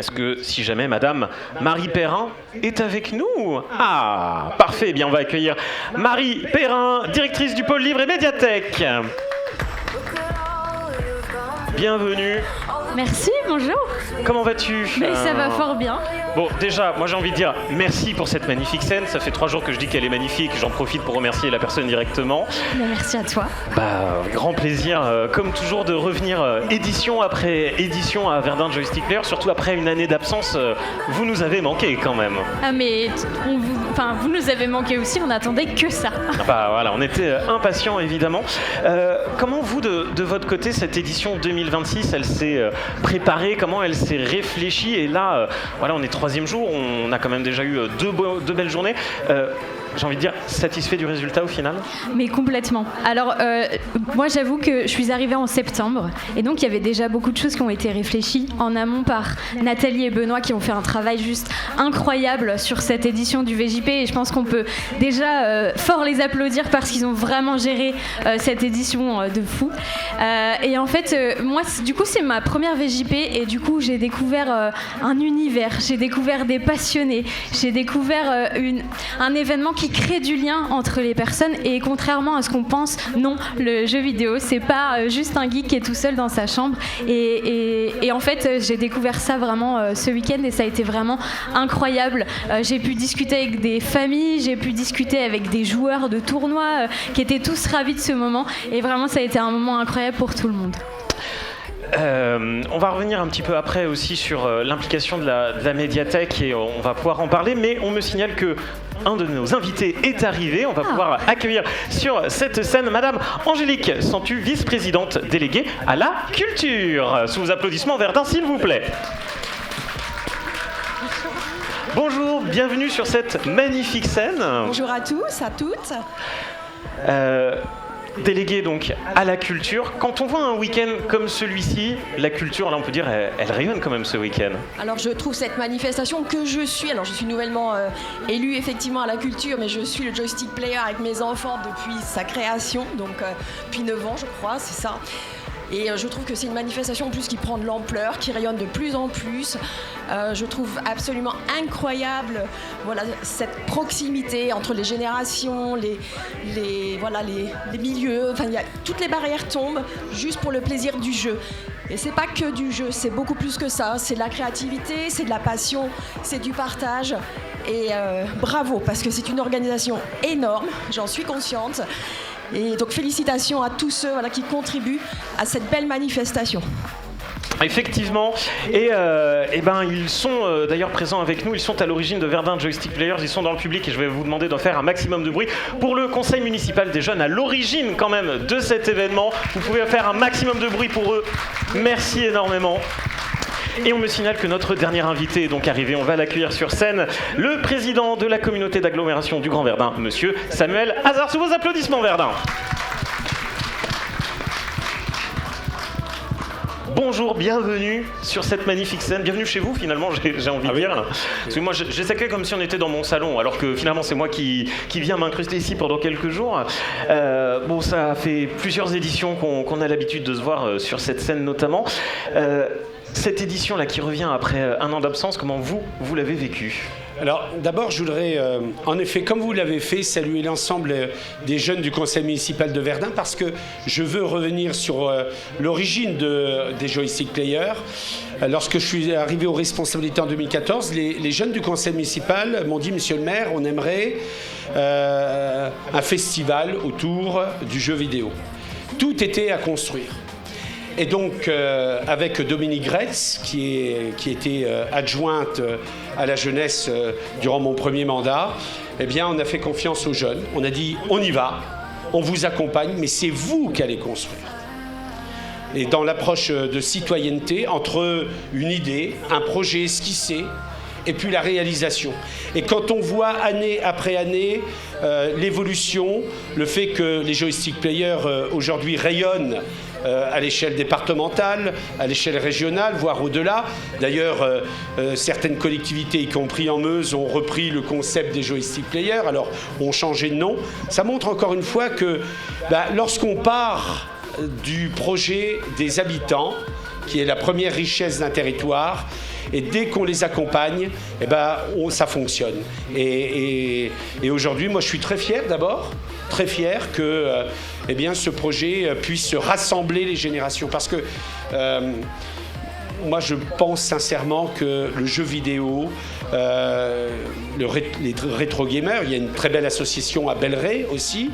Est-ce que, si jamais Madame Marie Perrin est avec nous? Ah, parfait, eh bien on va accueillir Marie Perrin, directrice du pôle livre et médiathèque. Bienvenue. Merci, bonjour. Comment vas-tu? Mais ça va fort bien. Bon, déjà, moi j'ai envie de dire merci pour cette magnifique scène. Ça fait 3 jours que je dis qu'elle est magnifique. J'en profite pour remercier la personne directement. Mais merci à toi. Grand plaisir, comme toujours, de revenir édition après édition à Verdun Joystick Player. Surtout après une année d'absence, vous nous avez manqué quand même. Ah mais vous nous avez manqué aussi, on attendait que ça. Voilà, on était impatients évidemment. Comment vous, de votre côté, cette édition 2026, elle s'est préparée? Comment elle s'est réfléchie? Et là, voilà, on est 3e jour, on a quand même déjà eu deux belles journées. J'ai envie de dire, satisfait du résultat au final? Mais complètement. Alors, moi j'avoue que je suis arrivée en septembre et donc il y avait déjà beaucoup de choses qui ont été réfléchies en amont par Nathalie et Benoît qui ont fait un travail juste incroyable sur cette édition du VJP et je pense qu'on peut déjà fort les applaudir parce qu'ils ont vraiment géré cette édition de fou. Et en fait, moi du coup c'est ma première VJP et du coup j'ai découvert un univers, j'ai découvert des passionnés, j'ai découvert un événement qui crée du lien entre les personnes et contrairement à ce qu'on pense, non, le jeu vidéo c'est pas juste un geek qui est tout seul dans sa chambre et en fait j'ai découvert ça vraiment ce week-end et ça a été vraiment incroyable. J'ai pu discuter avec des familles, j'ai pu discuter avec des joueurs de tournois qui étaient tous ravis de ce moment et vraiment ça a été un moment incroyable pour tout le monde. On va revenir un petit peu après aussi sur l'implication de la médiathèque et on va pouvoir en parler, mais on me signale que un de nos invités est arrivé. On va pouvoir accueillir sur cette scène Madame Angélique Santu, vice-présidente déléguée à la culture. Sous vos applaudissements, Verdun, s'il vous plaît. Bonjour, bienvenue sur cette magnifique scène. Bonjour à tous, à toutes. Déléguée donc à la culture. Quand on voit un week-end comme celui-ci, la culture, là on peut dire, elle rayonne quand même ce week-end. Alors je trouve cette manifestation que je suis nouvellement élue effectivement à la culture, mais je suis le joystick player avec mes enfants depuis sa création, donc depuis 9 ans je crois, c'est ça. Et je trouve que c'est une manifestation en plus qui prend de l'ampleur, qui rayonne de plus en plus. Je trouve absolument incroyable cette proximité entre les générations, les milieux. Enfin, toutes les barrières tombent juste pour le plaisir du jeu. Et c'est pas que du jeu, c'est beaucoup plus que ça. C'est de la créativité, c'est de la passion, c'est du partage. Et bravo, parce que c'est une organisation énorme, j'en suis consciente. Et donc félicitations à tous ceux qui contribuent à cette belle manifestation. Effectivement, et ils sont d'ailleurs présents avec nous, ils sont à l'origine de Verdun Joystick Players, ils sont dans le public et je vais vous demander d'en faire un maximum de bruit pour le conseil municipal des jeunes à l'origine quand même de cet événement. Vous pouvez faire un maximum de bruit pour eux, merci énormément. Et on me signale que notre dernier invité est donc arrivé, on va l'accueillir sur scène, le président de la communauté d'agglomération du Grand Verdun, monsieur Samuel Hazard, sous vos applaudissements Verdun. Bonjour, bienvenue sur cette magnifique scène, bienvenue chez vous finalement, j'ai envie de dire. Parce que moi je les accueille comme si on était dans mon salon, alors que finalement c'est moi qui viens m'incruster ici pendant quelques jours. Ça fait plusieurs éditions qu'on a l'habitude de se voir sur cette scène notamment. Cette édition-là qui revient après un an d'absence, comment vous l'avez vécue? Alors d'abord, je voudrais, en effet, comme vous l'avez fait, saluer l'ensemble des jeunes du conseil municipal de Verdun parce que je veux revenir sur l'origine des joystick players. Lorsque je suis arrivé aux responsabilités en 2014, les jeunes du conseil municipal m'ont dit, monsieur le maire, on aimerait un festival autour du jeu vidéo. Tout était à construire. Et donc, avec Dominique Gretz, qui était adjointe à la jeunesse durant mon premier mandat, on a fait confiance aux jeunes. On a dit, on y va, on vous accompagne, mais c'est vous qui allez construire. Et dans l'approche de citoyenneté, entre une idée, un projet esquissé, et puis la réalisation. Et quand on voit année après année l'évolution, le fait que les joystick players aujourd'hui rayonnent à l'échelle départementale, à l'échelle régionale, voire au-delà. D'ailleurs, certaines collectivités, y compris en Meuse, ont repris le concept des joystick players, alors ont changé de nom. Ça montre encore une fois que lorsqu'on part du projet des habitants, qui est la première richesse d'un territoire, et dès qu'on les accompagne, eh ben, ça fonctionne. Et aujourd'hui, moi je suis très fier d'abord, très fier que eh bien, ce projet puisse rassembler les générations, parce que moi je pense sincèrement que le jeu vidéo, les rétro gamers, il y a une très belle association à Bellerive aussi.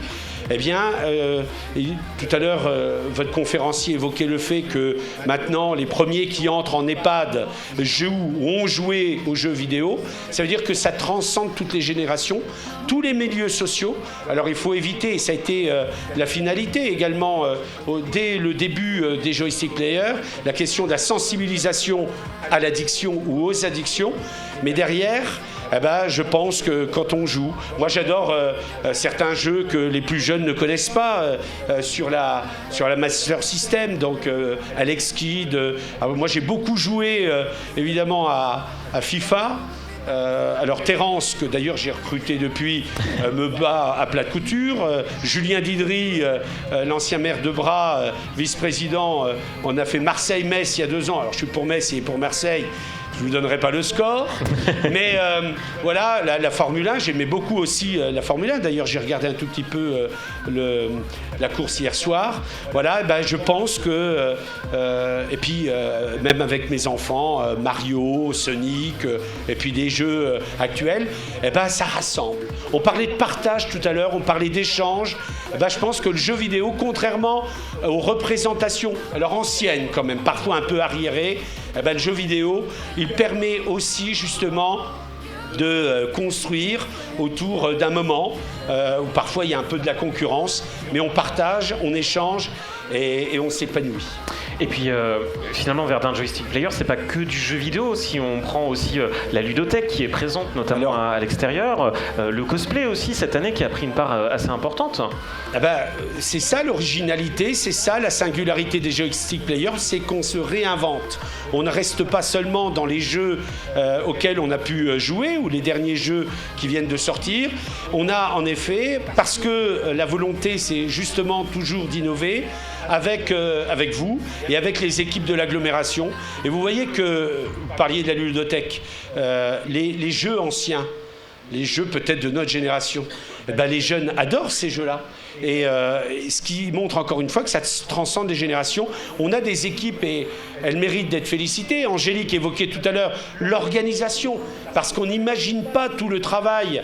Eh bien, tout à l'heure, votre conférencier évoquait le fait que maintenant, les premiers qui entrent en EHPAD jouent ou ont joué aux jeux vidéo. Ça veut dire que ça transcende toutes les générations, tous les milieux sociaux. Alors, il faut éviter, et ça a été la finalité également, dès le début des joystick players, la question de la sensibilisation à l'addiction ou aux addictions. Mais derrière, eh ben, je pense que quand on joue, moi j'adore certains jeux que les plus jeunes ne connaissent pas sur la Master System, donc Alex Kidd. Moi j'ai beaucoup joué évidemment à FIFA. Alors Terence, que d'ailleurs j'ai recruté depuis, me bat à plat de couture. Julien Didry, l'ancien maire de Bras, vice-président, on a fait Marseille-Metz il y a 2 ans. Alors je suis pour Metz et pour Marseille. Je ne vous donnerai pas le score, mais voilà, la Formule 1, j'aimais beaucoup aussi la Formule 1. D'ailleurs, j'ai regardé un tout petit peu la course hier soir. Voilà, ben, je pense que, et puis même avec mes enfants, Mario, Sonic, et puis des jeux actuels, eh ben, ça rassemble. On parlait de partage tout à l'heure, on parlait d'échange. Eh ben, je pense que le jeu vidéo, contrairement aux représentations, alors anciennes quand même, parfois un peu arriérées, eh ben, le jeu vidéo, il permet aussi justement de construire autour d'un moment où parfois il y a un peu de la concurrence, mais on partage, on échange et on s'épanouit. Et puis finalement, Verdun Joystick Player, c'est pas que du jeu vidéo. Si on prend aussi la ludothèque qui est présente notamment à l'extérieur, le cosplay aussi cette année qui a pris une part assez importante. Ah ben, c'est ça l'originalité, c'est ça la singularité des Joystick Players, c'est qu'on se réinvente. On ne reste pas seulement dans les jeux auxquels on a pu jouer ou les derniers jeux qui viennent de sortir. On a en effet, parce que la volonté c'est justement toujours d'innover, avec vous et avec les équipes de l'agglomération. Et vous voyez que, vous parliez de la ludothèque, les jeux anciens, les jeux peut-être de notre génération, eh ben, les jeunes adorent ces jeux-là. Et ce qui montre encore une fois que ça transcende les générations. On a des équipes et elles méritent d'être félicitées. Angélique évoquait tout à l'heure l'organisation, parce qu'on n'imagine pas tout le travail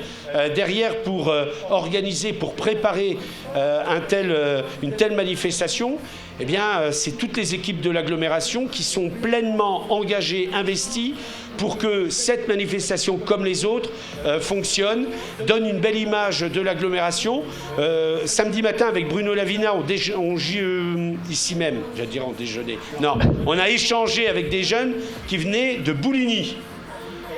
derrière pour organiser, pour préparer une telle manifestation. Eh bien, c'est toutes les équipes de l'agglomération qui sont pleinement engagées, investies pour que cette manifestation, comme les autres, fonctionne, donne une belle image de l'agglomération. Samedi matin, avec Bruno Lavina, ici même, j'allais dire en déjeuner. Non, on a échangé avec des jeunes qui venaient de Bouligny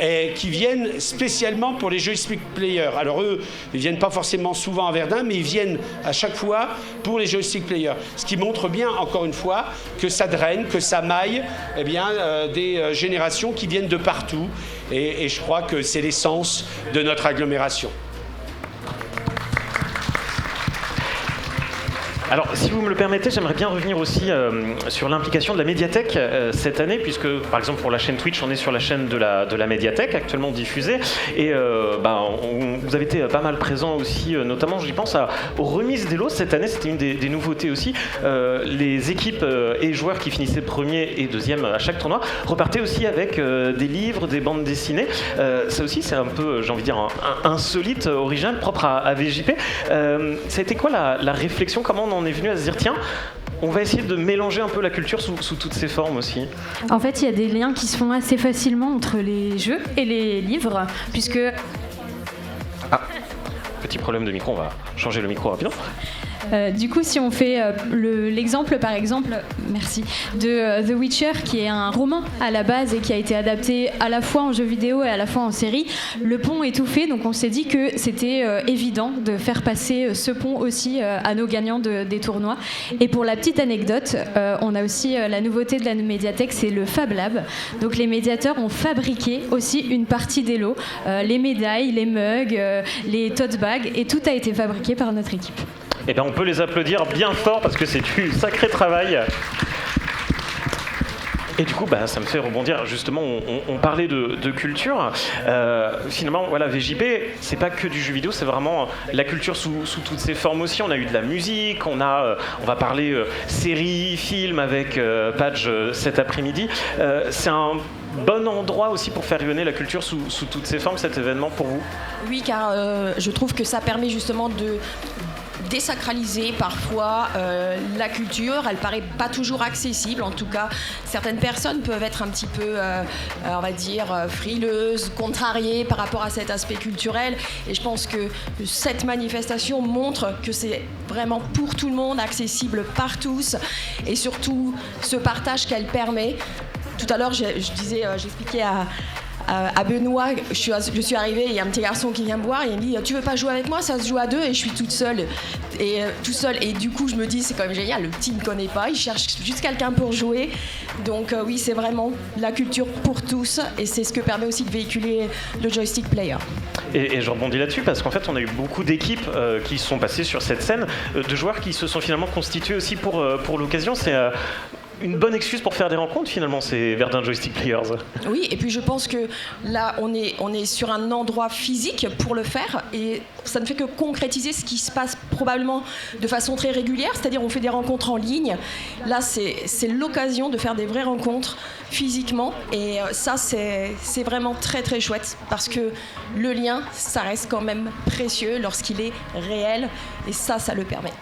et qui viennent spécialement pour les Joystick Players. Alors eux, ils viennent pas forcément souvent à Verdun, mais ils viennent à chaque fois pour les Joystick Players. Ce qui montre bien, encore une fois, que ça draine, que ça maille eh bien, des générations qui viennent de partout. Et je crois que c'est l'essence de notre agglomération. Alors, si vous me le permettez, j'aimerais bien revenir aussi sur l'implication de la médiathèque cette année, puisque, par exemple, pour la chaîne Twitch, on est sur la chaîne de la médiathèque, actuellement diffusée, et vous avez été pas mal présent aussi, notamment, j'y pense, aux remises des lots. Cette année, c'était une des nouveautés aussi. Les équipes et joueurs qui finissaient premier et deuxième à chaque tournoi repartaient aussi avec des livres, des bandes dessinées. Ça aussi, c'est un peu, j'ai envie de dire, insolite, original, propre à VJP. Ça a été quoi la réflexion? Comment on en est venu à se dire, tiens, on va essayer de mélanger un peu la culture sous toutes ses formes aussi? En fait, il y a des liens qui se font assez facilement entre les jeux et les livres, puisque... Ah, petit problème de micro, on va changer le micro rapidement. Du coup, si on fait l'exemple, par exemple, merci, de The Witcher, qui est un roman à la base et qui a été adapté à la fois en jeu vidéo et à la fois en série, le pont est tout fait, donc on s'est dit que c'était évident de faire passer ce pont aussi à nos gagnants des tournois. Et pour la petite anecdote, on a aussi la nouveauté de la médiathèque, c'est le Fab Lab. Donc les médiateurs ont fabriqué aussi une partie des lots, les médailles, les mugs, les tote bags, et tout a été fabriqué par notre équipe. Eh bien, on peut les applaudir bien fort parce que c'est du sacré travail. Et du coup, ça me fait rebondir. Justement, on parlait de culture. Finalement, voilà, VJP, c'est pas que du jeu vidéo, c'est vraiment la culture sous toutes ses formes aussi. On a eu de la musique, on va parler séries, films avec Page cet après-midi. C'est un bon endroit aussi pour faire rayonner la culture sous toutes ses formes, cet événement pour vous? Oui, car je trouve que ça permet justement de désacraliser parfois la culture. Elle paraît pas toujours accessible. En tout cas, certaines personnes peuvent être un petit peu, on va dire, frileuses, contrariées par rapport à cet aspect culturel. Et je pense que cette manifestation montre que c'est vraiment pour tout le monde, accessible par tous. Et surtout, ce partage qu'elle permet. Tout à l'heure, j'expliquais à Benoît, je suis arrivée, il y a un petit garçon qui vient me voir et il me dit « Tu veux pas jouer avec moi? Ça se joue à 2 » et je suis toute seule. Et du coup, je me dis « C'est quand même génial, le petit ne connaît pas, il cherche juste quelqu'un pour jouer. » Donc oui, c'est vraiment la culture pour tous et c'est ce que permet aussi de véhiculer le joystick player. Et je rebondis là-dessus parce qu'en fait, on a eu beaucoup d'équipes qui sont passées sur cette scène, de joueurs qui se sont finalement constitués aussi pour l'occasion. C'est une bonne excuse pour faire des rencontres finalement, c'est Verdun Joystick Players. Oui, et puis je pense que là on est sur un endroit physique pour le faire et ça ne fait que concrétiser ce qui se passe probablement de façon très régulière, c'est-à-dire on fait des rencontres en ligne. Là c'est l'occasion de faire des vraies rencontres physiquement et ça c'est vraiment très très chouette parce que le lien ça reste quand même précieux lorsqu'il est réel et ça le permet.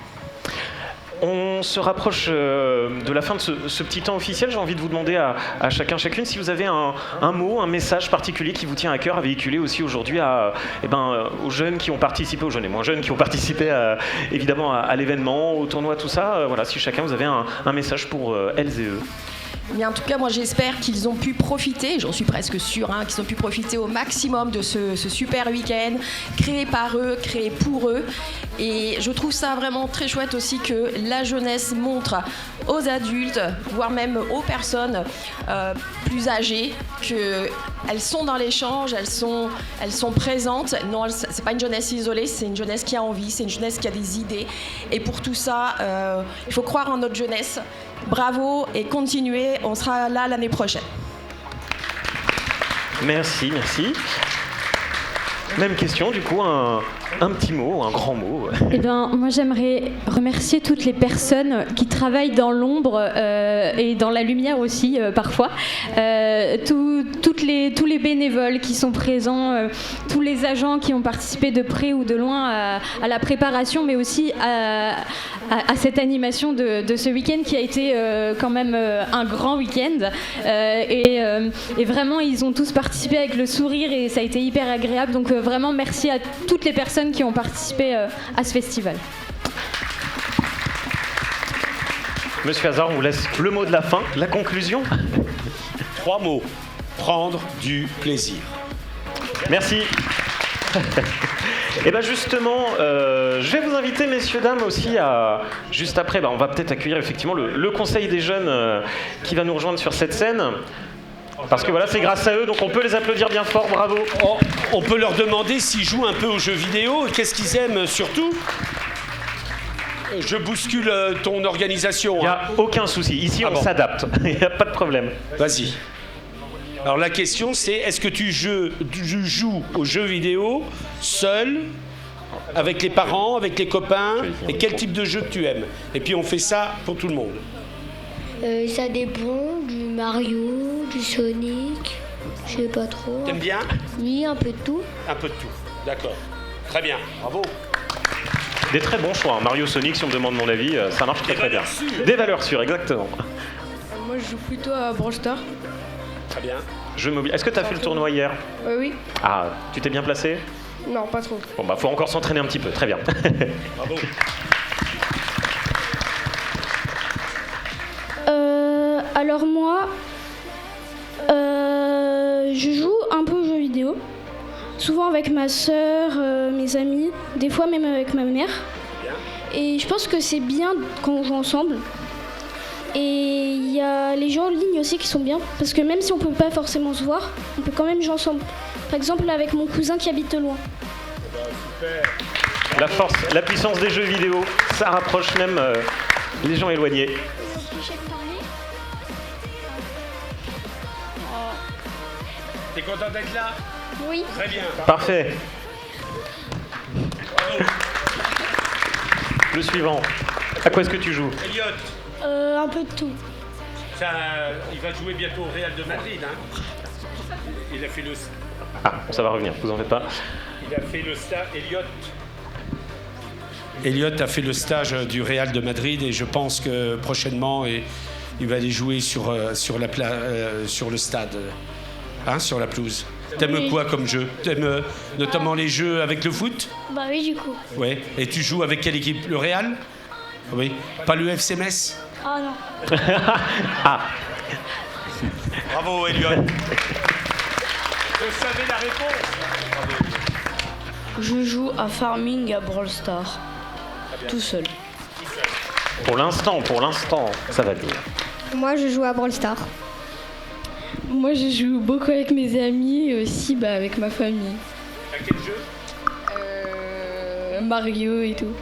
On se rapproche de la fin de ce petit temps officiel. J'ai envie de vous demander à chacun, chacune, si vous avez un mot, un message particulier qui vous tient à cœur à véhiculer aussi aujourd'hui aux jeunes qui ont participé, aux jeunes et moins jeunes qui ont participé évidemment à l'événement, au tournoi, tout ça. Voilà, si chacun vous avez un message pour elles et eux. Mais en tout cas, moi j'espère qu'ils ont pu profiter, j'en suis presque sûre, qu'ils ont pu profiter au maximum de ce super week-end, créé par eux, créé pour eux. Et je trouve ça vraiment très chouette aussi que la jeunesse montre aux adultes, voire même aux personnes plus âgées, qu'elles sont dans l'échange, elles sont présentes. Non, c'est pas une jeunesse isolée, c'est une jeunesse qui a envie, c'est une jeunesse qui a des idées. Et pour tout ça, il faut croire en notre jeunesse. Bravo et continuez, on sera là l'année prochaine. Merci. Même question, du coup, un petit mot, un grand mot. Moi j'aimerais remercier toutes les personnes qui travaillent dans l'ombre et dans la lumière aussi parfois. Tous les bénévoles qui sont présents, tous les agents qui ont participé de près ou de loin à la préparation, mais aussi à cette animation de ce week-end qui a été quand même un grand week-end. Et vraiment, ils ont tous participé avec le sourire et ça a été hyper agréable. Donc vraiment, merci à toutes les personnes qui ont participé à ce festival. Monsieur Hazard, on vous laisse le mot de la fin, la conclusion. 3 mots. Prendre du plaisir. Merci. Et bien justement, je vais vous inviter, messieurs, dames, aussi à... Juste après, on va peut-être accueillir effectivement le conseil des jeunes qui va nous rejoindre sur cette scène. Parce que voilà, c'est grâce à eux, donc on peut les applaudir bien fort, bravo. On peut leur demander s'ils jouent un peu aux jeux vidéo, qu'est-ce qu'ils aiment surtout. Je bouscule ton organisation. Il n'y a aucun souci, ici on s'adapte, il n'y a pas de problème. Vas-y. Alors la question c'est, est-ce que tu joues aux jeux vidéo seul, avec les parents, avec les copains, et quel type de jeu tu aimes? Et puis on fait ça pour tout le monde. Ça dépend, du Mario, du Sonic, je sais pas trop. T'aimes bien? Oui, un peu de tout. Un peu de tout, d'accord. Très bien, bravo. Des très bons choix, Mario, Sonic, si on me demande mon avis, ça marche très bien. Des valeurs sûres, exactement. Moi je joue plutôt à Brawl Stars. Très bien. Est-ce que tu as fait le tournoi hier? Oui. Ah, tu t'es bien placé? Non, pas trop. Bon, faut encore s'entraîner un petit peu, très bien. Bravo. Alors moi, je joue un peu aux jeux vidéo, souvent avec ma sœur, mes amis, des fois même avec ma mère. Et je pense que c'est bien quand on joue ensemble. Et il y a les jeux en ligne aussi qui sont bien, parce que même si on peut pas forcément se voir, on peut quand même jouer ensemble. Par exemple avec mon cousin qui habite loin. La force, la puissance des jeux vidéo, ça rapproche même les gens éloignés. T'es content d'être là? Oui. Très bien. Parfait. Le suivant. À quoi est-ce que tu joues? Elliot, Un peu de tout. il va jouer bientôt au Real de Madrid. Hein. Il a fait le... Ah, ça va revenir, vous en faites pas. Il a fait le stage, Elliot a fait le stage du Real de Madrid et je pense que prochainement il va aller jouer sur le stade, hein, sur la pelouse. T'aimes Oui. quoi comme jeu? T'aimes notamment les jeux avec le foot? Bah oui, du coup. Ouais. Et tu joues avec quelle équipe? Le Real? Oui. Pas le FC Metz? Ah non. Ah, Bravo Elliot. Je savais la réponse. Je joue à Farming à Brawl Stars. Tout seul. pour l'instant, ça va venir. Moi, je joue à Brawl Stars. Moi, je joue beaucoup avec mes amis et aussi avec ma famille. À quel jeu? Mario et tout.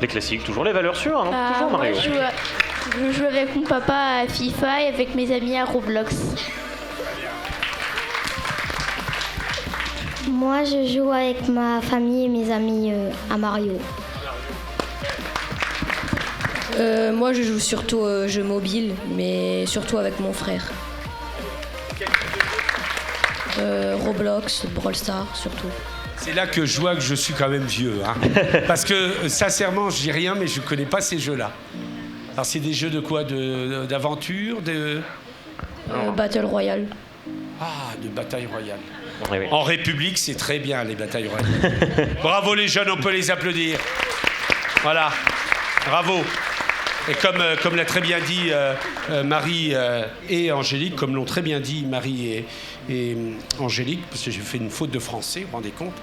Les classiques, toujours les valeurs sûres, hein, toujours Moi, Mario. je joue avec mon papa à FIFA et avec mes amis à Roblox. Moi, je joue avec ma famille et mes amis à Mario. Moi, je joue surtout aux jeux mobiles, mais surtout avec mon frère. Roblox, Brawl Stars, surtout. C'est là que je vois que je suis quand même vieux. Hein. Parce que, sincèrement, je dis rien, mais je ne connais pas ces jeux-là. Alors, c'est des jeux de quoi? D'aventure Battle Royale. Ah, de bataille royale. Oui, oui. En République, c'est très bien, les batailles royales. Bravo les jeunes, on peut les applaudir. Voilà, bravo. Et comme l'a très bien dit Marie et Angélique, comme l'ont très bien dit Marie et Angélique, parce que j'ai fait une faute de français, vous vous rendez compte,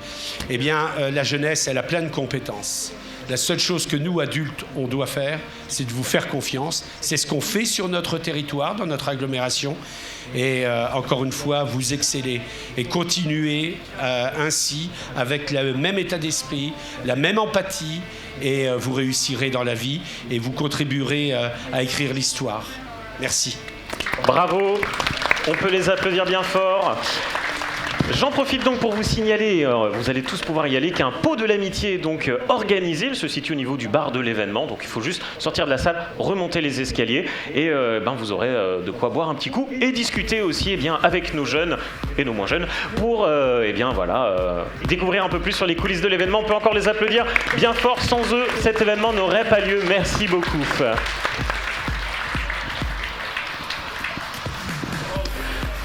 eh bien, la jeunesse, elle a plein de compétences. La seule chose que nous, adultes, on doit faire, c'est de vous faire confiance. C'est ce qu'on fait sur notre territoire, dans notre agglomération. Et encore une fois, vous excellez et continuez ainsi, avec le même état d'esprit, la même empathie, et vous réussirez dans la vie et vous contribuerez à écrire l'histoire. Merci. Bravo, on peut les applaudir bien fort. J'en profite donc pour vous signaler, vous allez tous pouvoir y aller, qu'un pot de l'amitié est donc organisé. Il se situe au niveau du bar de l'événement, donc il faut juste sortir de la salle, remonter les escaliers et vous aurez de quoi boire un petit coup et discuter aussi avec nos jeunes et nos moins jeunes pour découvrir un peu plus sur les coulisses de l'événement. On peut encore les applaudir bien fort. Sans eux, cet événement n'aurait pas lieu. Merci beaucoup.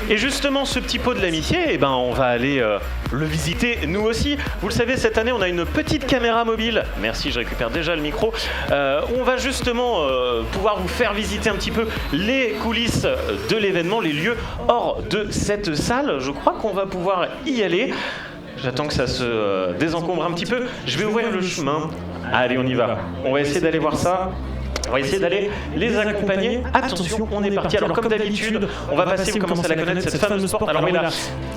Et justement, ce petit pot de l'amitié, on va aller le visiter nous aussi. Vous le savez, cette année, on a une petite caméra mobile. Merci, je récupère déjà le micro. On va justement pouvoir vous faire visiter un petit peu les coulisses de l'événement, les lieux hors de cette salle. Je crois qu'on va pouvoir y aller. J'attends que ça se désencombre un petit peu. Je vais ouvrir le chemin. Allez, on y va. On va essayer d'aller voir ça. On va essayer d'aller les accompagner. Attention, on est parti. Alors comme d'habitude, on va passer, vous commencez à la connaître, cette fameuse porte. Alors oui, là,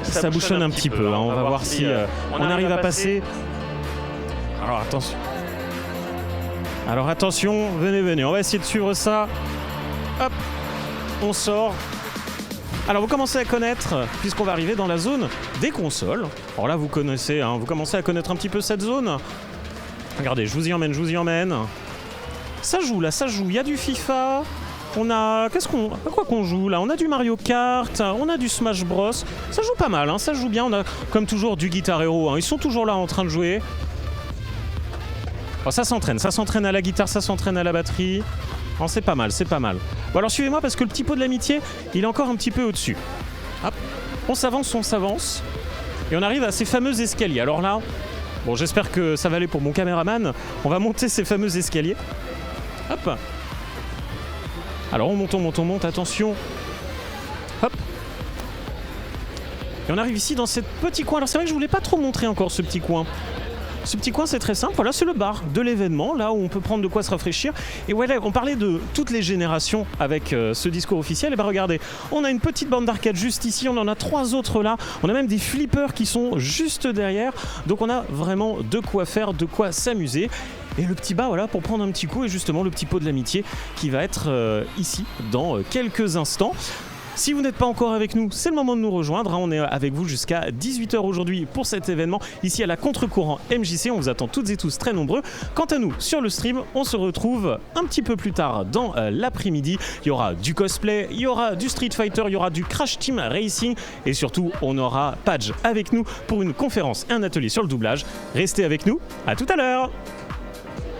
ça bouchonne un petit peu. On va voir si on arrive à passer. Alors attention, venez. On va essayer de suivre ça. Hop, on sort. Alors vous commencez à connaître, puisqu'on va arriver dans la zone des consoles. Alors là, vous connaissez, vous commencez à connaître un petit peu cette zone. Regardez, je vous y emmène. Ça joue, il y a du FIFA, on a... À quoi qu'on joue là? On a du Mario Kart, on a du Smash Bros. Ça joue pas mal, ça joue bien, on a comme toujours du Guitar Hero, ils sont toujours là en train de jouer. Oh, ça s'entraîne à la guitare, ça s'entraîne à la batterie. Oh, c'est pas mal. Bon alors suivez-moi parce que le petit pot de l'amitié, il est encore un petit peu au-dessus. Hop, on s'avance, et on arrive à ces fameux escaliers. Alors là, bon j'espère que ça va aller pour mon caméraman, on va monter ces fameux escaliers. Hop. Alors on monte, attention. Hop. Et on arrive ici dans ce petit coin. Alors c'est vrai que je voulais pas trop montrer encore ce petit coin. Ce petit coin c'est très simple, voilà c'est le bar de l'événement, là où on peut prendre de quoi se rafraîchir. Et voilà, on parlait de toutes les générations avec ce discours officiel, et regardez, on a une petite bande d'arcade juste ici, on en a 3 autres là, on a même des flippers qui sont juste derrière, donc on a vraiment de quoi faire, de quoi s'amuser. Et le petit bar, voilà, pour prendre un petit coup, et justement le petit pot de l'amitié qui va être ici dans quelques instants. Si vous n'êtes pas encore avec nous, c'est le moment de nous rejoindre. On est avec vous jusqu'à 18h aujourd'hui pour cet événement ici à la Contre-Courant MJC. On vous attend toutes et tous très nombreux. Quant à nous, sur le stream, on se retrouve un petit peu plus tard dans l'après-midi. Il y aura du cosplay, il y aura du Street Fighter, il y aura du Crash Team Racing et surtout, on aura Padge avec nous pour une conférence et un atelier sur le doublage. Restez avec nous, à tout à l'heure.